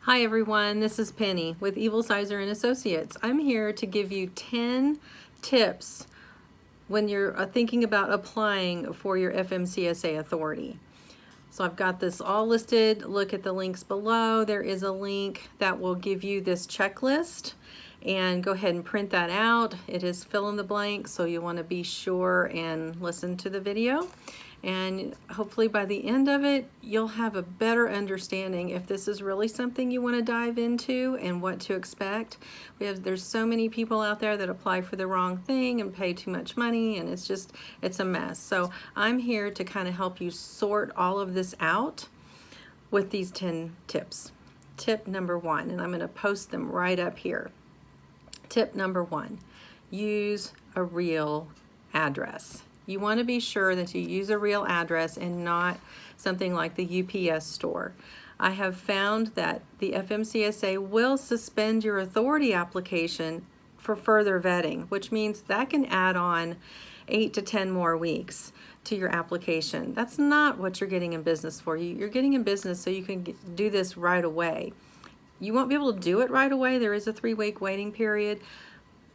Hi everyone, this is Penny with Evil Sizer and Associates. I'm here to give you 10 tips when you're thinking about applying for your FMCSA authority. So I've got this all listed. Look at the links below. There is a link that will give you this checklist, and go ahead and print that out. It is fill in the blank, so you want to be sure and listen to the video. And hopefully by the end of it, you'll have a better understanding if this is really something you want to dive into and what to expect. There's so many people out there that apply for the wrong thing and pay too much money, and it's a mess. So I'm here to kind of help you sort all of this out with these 10 tips. Tip number 1, and I'm going to post them right up here. Tip number 1, use a real address. You want to be sure that you use a real address and not something like the UPS store. I have found that the FMCSA will suspend your authority application for further vetting, which means that can add on 8 to 10 more weeks to your application. That's not what you're getting in business for. You're getting in business so you can do this right away. You won't be able to do it right away. There is a 3-week waiting period,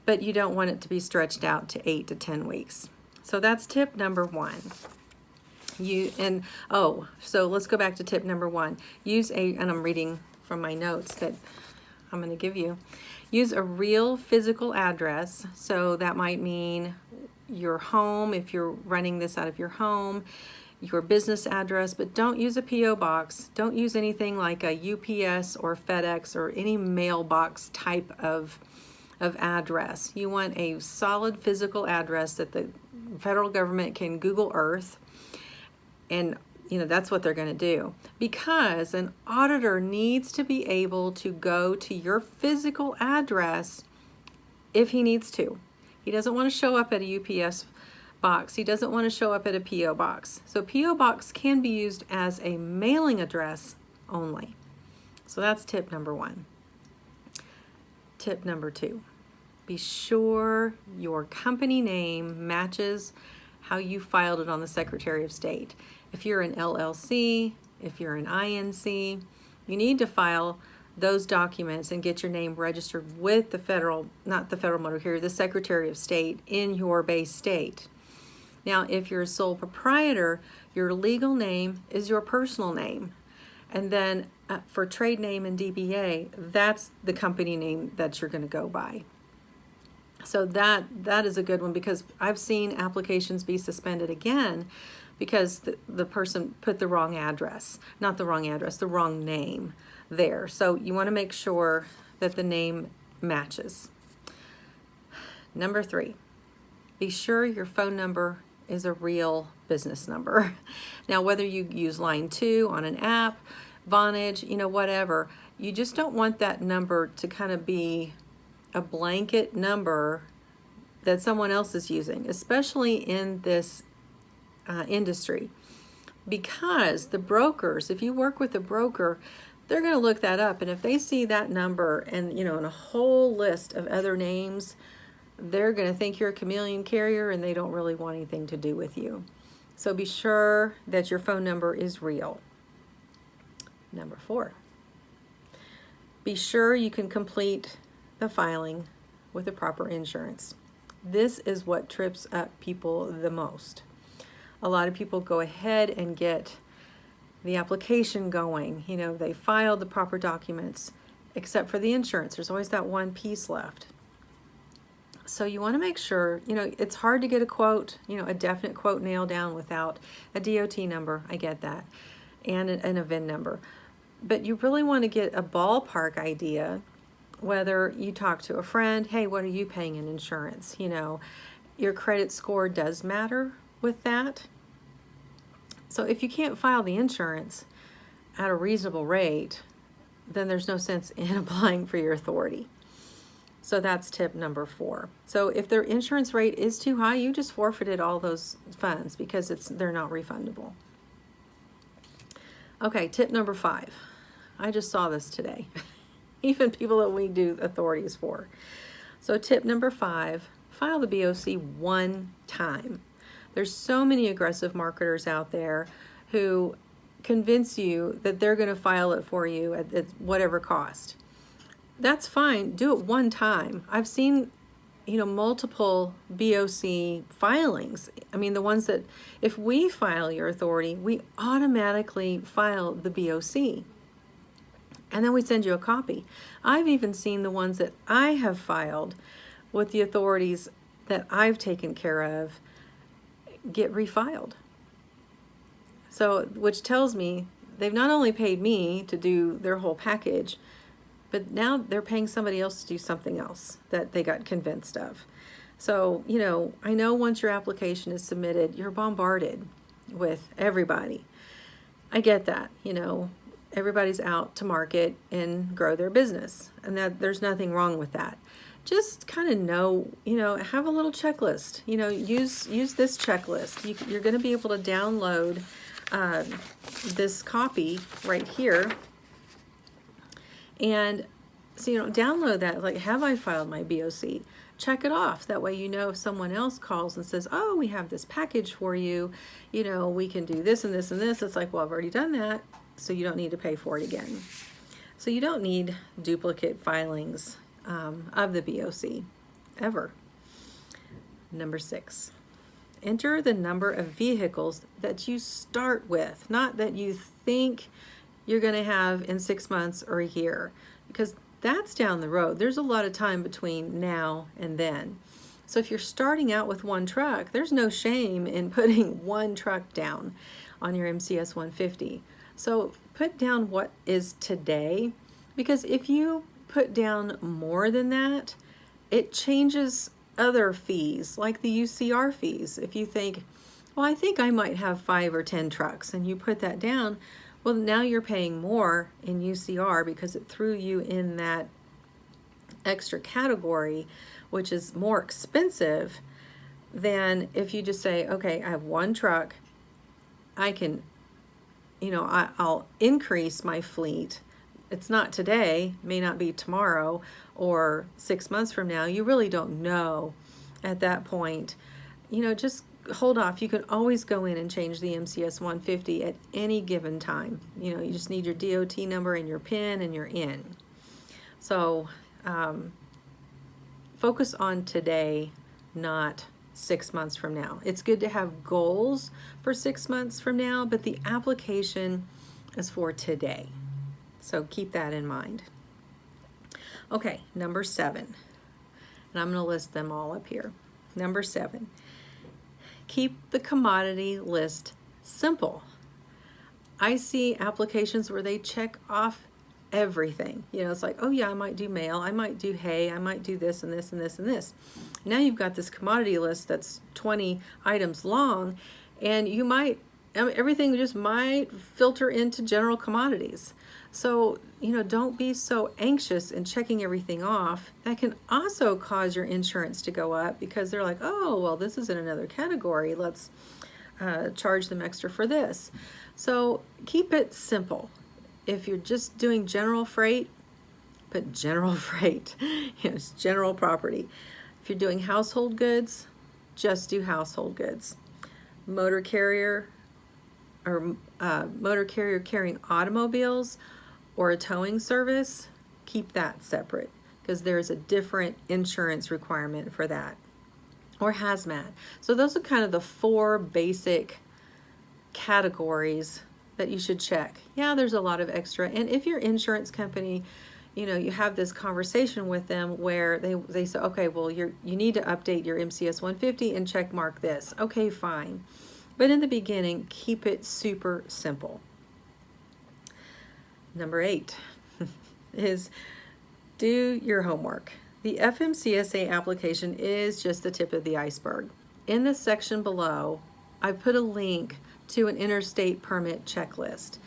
but you don't want it to be stretched out to 8 to 10 weeks. So that's tip number 1. So let's go back to tip number 1. And I'm reading from my notes that I'm going to give you. Use a real physical address. So that might mean your home, if you're running this out of your home, your business address, but don't use a P.O. box. Don't use anything like a UPS or FedEx or any mailbox type of address. You want a solid physical address that the federal government can Google Earth, and that's what they're going to do, because an auditor needs to be able to go to your physical address if he needs to. He doesn't want to show up at a UPS box. He doesn't want to show up at a P.O. box. So P.O. box can be used as a mailing address only. So that's tip number 1. Tip number 2. Be sure your company name matches how you filed it on the Secretary of State. If you're an LLC, if you're an INC, you need to file those documents and get your name registered with the the Secretary of State in your base state. Now, if you're a sole proprietor, your legal name is your personal name. And then for trade name and DBA, that's the company name that you're going to go by. So that is a good one, because I've seen applications be suspended again because the person put the wrong address, not the wrong address, the wrong name there. So you want to make sure that the name matches. Number 3, be sure your phone number is a real business number. Now, whether you use line 2 on an app, Vonage, whatever, you just don't want that number to kind of be a blanket number that someone else is using, especially in this industry, because the brokers, if you work with a broker, they're going to look that up, and if they see that number and in a whole list of other names, they're going to think you're a chameleon carrier and they don't really want anything to do with you. So be sure that your phone number is real. Number 4, be sure you can complete the filing with the proper insurance. This is what trips up people the most. A lot of people go ahead and get the application going. They filed the proper documents, except for the insurance. There's always that one piece left. So you want to make sure, it's hard to get a quote, a definite quote nailed down without a DOT number. I get that. And a VIN number. But you really want to get a ballpark idea, whether you talk to a friend, hey, what are you paying in insurance? Your credit score does matter with that. So if you can't file the insurance at a reasonable rate, then there's no sense in applying for your authority. So that's tip number 4. So if their insurance rate is too high, you just forfeited all those funds because they're not refundable. Okay, tip number 5. I just saw this today. Even people that we do authorities for. So tip number 5, file the BOC one time. There's so many aggressive marketers out there who convince you that they're going to file it for you at whatever cost. That's fine. Do it one time. I've seen, multiple BOC filings. I mean, the ones that, if we file your authority, we automatically file the BOC. And then we send you a copy. I've even seen the ones that I have filed with the authorities that I've taken care of get refiled. So, which tells me they've not only paid me to do their whole package, but now they're paying somebody else to do something else that they got convinced of. So, I know once your application is submitted, you're bombarded with everybody. I get that, everybody's out to market and grow their business, and that there's nothing wrong with that. Just kind of know, have a little checklist, use this checklist. You're going to be able to download this copy right here. And so, download that, like, have I filed my BOC? Check it off. That way, if someone else calls and says, oh, we have this package for you, we can do this and this and this. It's like, well, I've already done that, so you don't need to pay for it again. So you don't need duplicate filings of the BOC, ever. Number 6, enter the number of vehicles that you start with, not that you think you're going to have in 6 months or a year, because that's down the road. There's a lot of time between now and then. So if you're starting out with one truck, there's no shame in putting one truck down on your MCS 150. So put down what is today, because if you put down more than that, it changes other fees, like the UCR fees. If you think, well, I think I might have 5 or 10 trucks, and you put that down, well, now you're paying more in UCR because it threw you in that extra category, which is more expensive than if you just say, okay, I have one truck, I can, I'll increase my fleet. It's not today, may not be tomorrow or 6 months from now. You really don't know at that point. Just hold off. You can always go in and change the MCS 150 at any given time. You just need your DOT number and your PIN, and you're in. So focus on today, not 6 months from now. It's good to have goals for 6 months from now, but the application is for today. So keep that in mind. Okay, number 7. And I'm going to list them all up here. Number 7. Keep the commodity list simple. I see applications where they check off everything. It's like, oh yeah, I might do mail, I might do hay, I might do this and this and this and this. Now you've got this commodity list that's 20 items long, and everything just might filter into general commodities. So, don't be so anxious in checking everything off. That can also cause your insurance to go up, because they're like, oh, well, this is in another category. Let's charge them extra for this. So keep it simple. If you're just doing general freight, put general freight. It's general property. If you're doing household goods, just do household goods. Motor carrier carrying automobiles or a towing service, keep that separate, because there's a different insurance requirement for that. Or hazmat. So those are kind of the 4 basic categories that you should check. Yeah, there's a lot of extra. And if your insurance company, you have this conversation with them where they say, okay, well, you need to update your MCS 150 and check mark this. Okay, fine. But in the beginning, keep it super simple. Number 8 is do your homework. The FMCSA application is just the tip of the iceberg. In the section below, I put a link to an interstate permit checklist.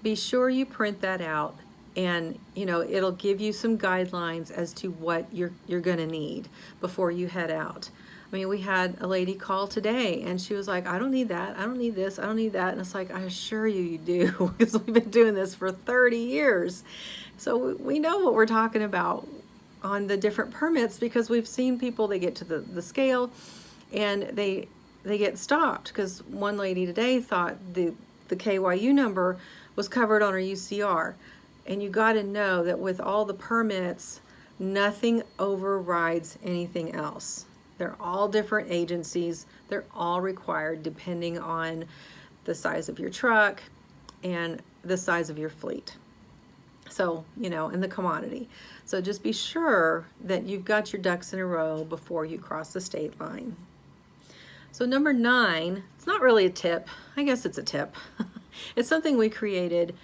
Be sure you print that out, and it'll give you some guidelines as to what you're going to need before you head out. I mean, we had a lady call today, and she was like, I don't need that, I don't need this, I don't need that. And it's like, I assure you, you do, because we've been doing this for 30 years. So we know what we're talking about on the different permits, because we've seen people, they get to the scale and they get stopped, because one lady today thought the the KYU number was covered on our UCR. And you got to know that with all the permits, nothing overrides anything else. They're all different agencies. They're all required depending on the size of your truck and the size of your fleet. So, and the commodity. So just be sure that you've got your ducks in a row before you cross the state line. So number 9, it's not really a tip. I guess it's a tip. It's something we created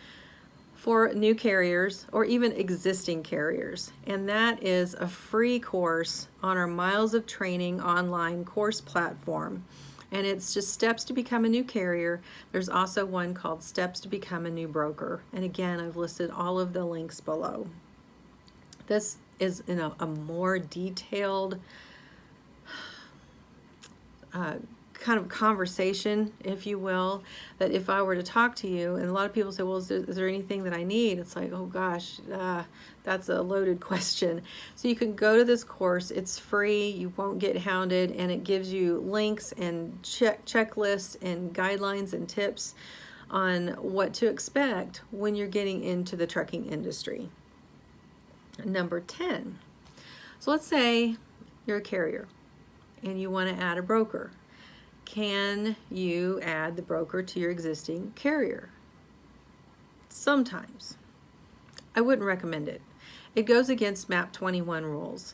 for new carriers or even existing carriers. And that is a free course on our Miles of Training online course platform. And it's just steps to become a new carrier. There's also one called Steps to Become a New Broker. And again, I've listed all of the links below. This is in a more detailed kind of conversation, if you will, that if I were to talk to you, and a lot of people say, well, is there anything that I need? It's like, oh gosh, that's a loaded question. So you can go to this course. It's free. You won't get hounded, and it gives you links and checklists and guidelines and tips on what to expect when you're getting into the trucking industry. Number 10. So let's say you're a carrier and you want to add a broker. Can you add the broker to your existing carrier? Sometimes. I wouldn't recommend it. It goes against MAP 21 rules.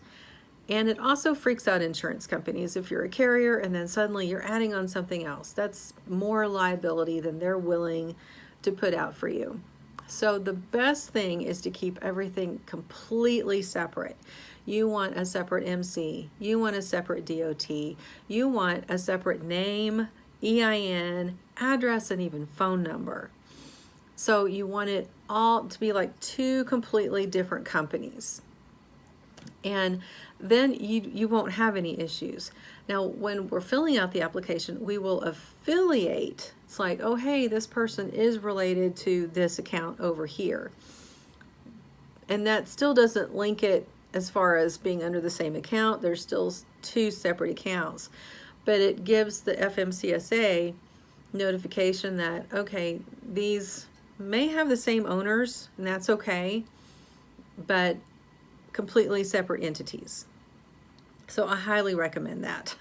And it also freaks out insurance companies if you're a carrier and then suddenly you're adding on something else. That's more liability than they're willing to put out for you. So the best thing is to keep everything completely separate. You want a separate MC, you want a separate DOT, you want a separate name, EIN, address, and even phone number. So you want it all to be like 2 completely different companies. And then you won't have any issues. Now, when we're filling out the application, we will affiliate. It's like, oh, hey, this person is related to this account over here. And that still doesn't link it as far as being under the same account. There's still 2 separate accounts. But it gives the FMCSA notification that, okay, these may have the same owners, and that's okay, but completely separate entities. So I highly recommend that.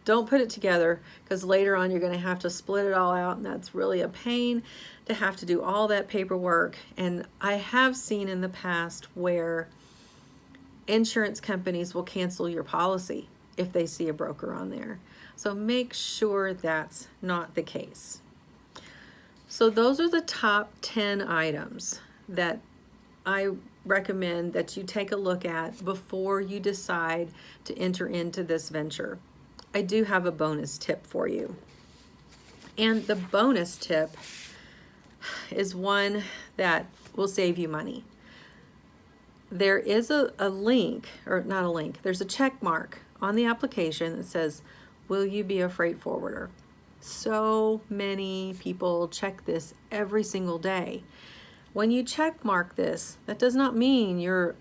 Don't put it together, because later on you're going to have to split it all out, and that's really a pain to have to do all that paperwork. And I have seen in the past where insurance companies will cancel your policy if they see a broker on there. So make sure that's not the case. So those are the top 10 items that I recommend that you take a look at before you decide to enter into this venture. I do have a bonus tip for you. And the bonus tip is one that will save you money. There is a link, or not a link, there's a check mark on the application that says, will you be a freight forwarder? So many people check this every single day. When you check mark this, that does not mean you're,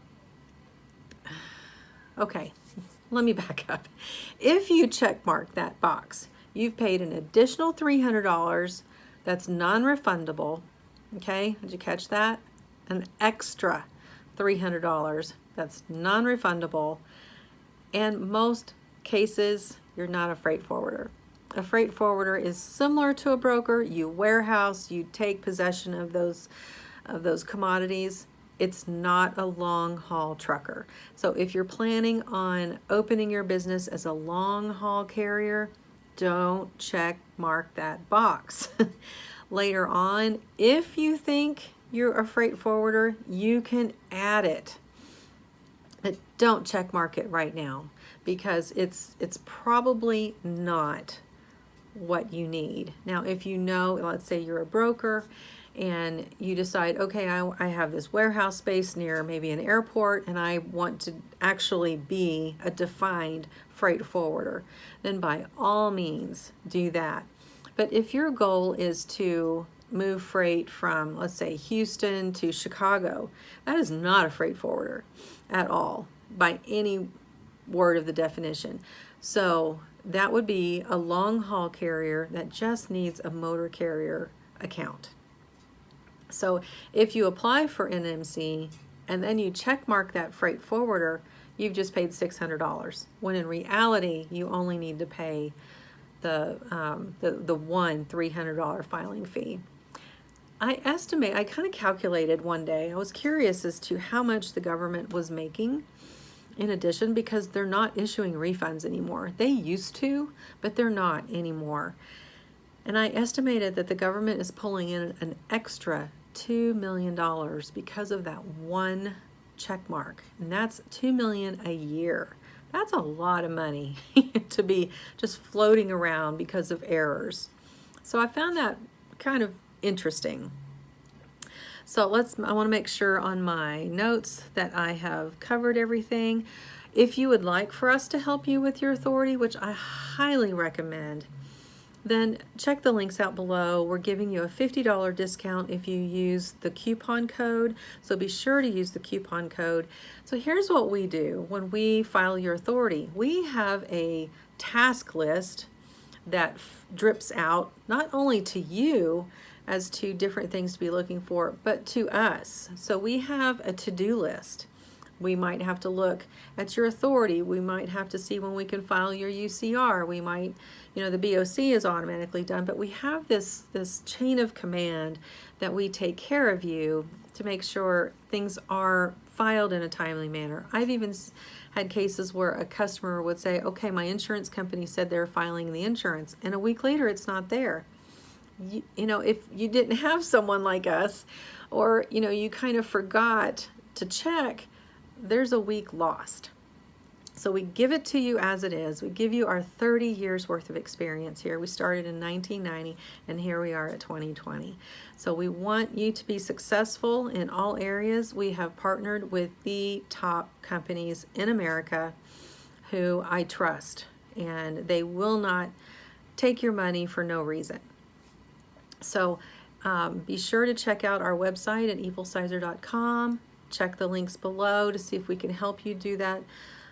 okay, let me back up. If you check mark that box, you've paid an additional $300 that's non-refundable, okay? Did you catch that? An extra $300 that's non-refundable, and most cases, you're not a freight forwarder. A freight forwarder is similar to a broker. You warehouse, you take possession of those commodities. It's not a long haul trucker. So if you're planning on opening your business as a long haul carrier, don't check mark that box. Later on, if you think you're a freight forwarder, you can add it. But don't check mark it right now, because it's probably not what you need. Now, if you know, let's say you're a broker and you decide, okay, I have this warehouse space near maybe an airport and I want to actually be a defined freight forwarder, then by all means do that. But if your goal is to move freight from, let's say, Houston to Chicago, that is not a freight forwarder at all by any word of the definition. So that would be a long haul carrier that just needs a motor carrier account. So if you apply for NMC and then you check mark that freight forwarder, you've just paid $600, when in reality you only need to pay the one $300 filing fee. I kind of calculated one day, I was curious as to how much the government was making in addition, because they're not issuing refunds anymore. They used to, but they're not anymore. And I estimated that the government is pulling in an extra $2 million because of that one check mark. And that's $2 million a year. That's a lot of money to be just floating around because of errors. So I found that kind of interesting. So I want to make sure on my notes that I have covered everything. If you would like for us to help you with your authority, which I highly recommend, then check the links out below. We're giving you a $50 discount if you use the coupon code, so be sure to use the coupon code. So here's what we do when we file your authority. We have a task list that drips out not only to you as to different things to be looking for, but to us. So we have a to-do list. We might have to look at your authority. We might have to see when we can file your UCR. We might, the BOC is automatically done, but we have this chain of command that we take care of you to make sure things are filed in a timely manner. I've even had cases where a customer would say, okay, my insurance company said they're filing the insurance, and a week later it's not there. If you didn't have someone like us, or you kind of forgot to check, there's a week lost. So we give it to you as it is. We give you our 30 years worth of experience here. We started in 1990 and here we are at 2020. So we want you to be successful in all areas. We have partnered with the top companies in America who I trust, and they will not take your money for no reason. So be sure to check out our website at evilsizer.com. Check the links below to see if we can help you do that.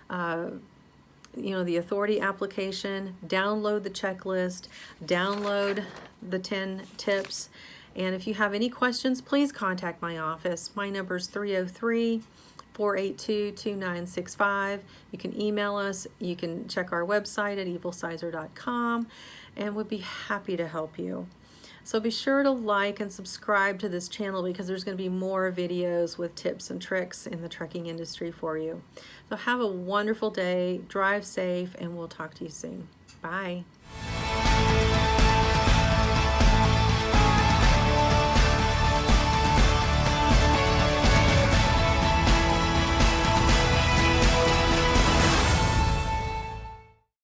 The authority application, download the checklist, download the 10 tips. And if you have any questions, please contact my office. My number is 303-482-2965. You can email us. You can check our website at evilsizer.com, and we'd be happy to help you. So be sure to like and subscribe to this channel, because there's going to be more videos with tips and tricks in the trucking industry for you. So have a wonderful day, drive safe, and we'll talk to you soon. Bye.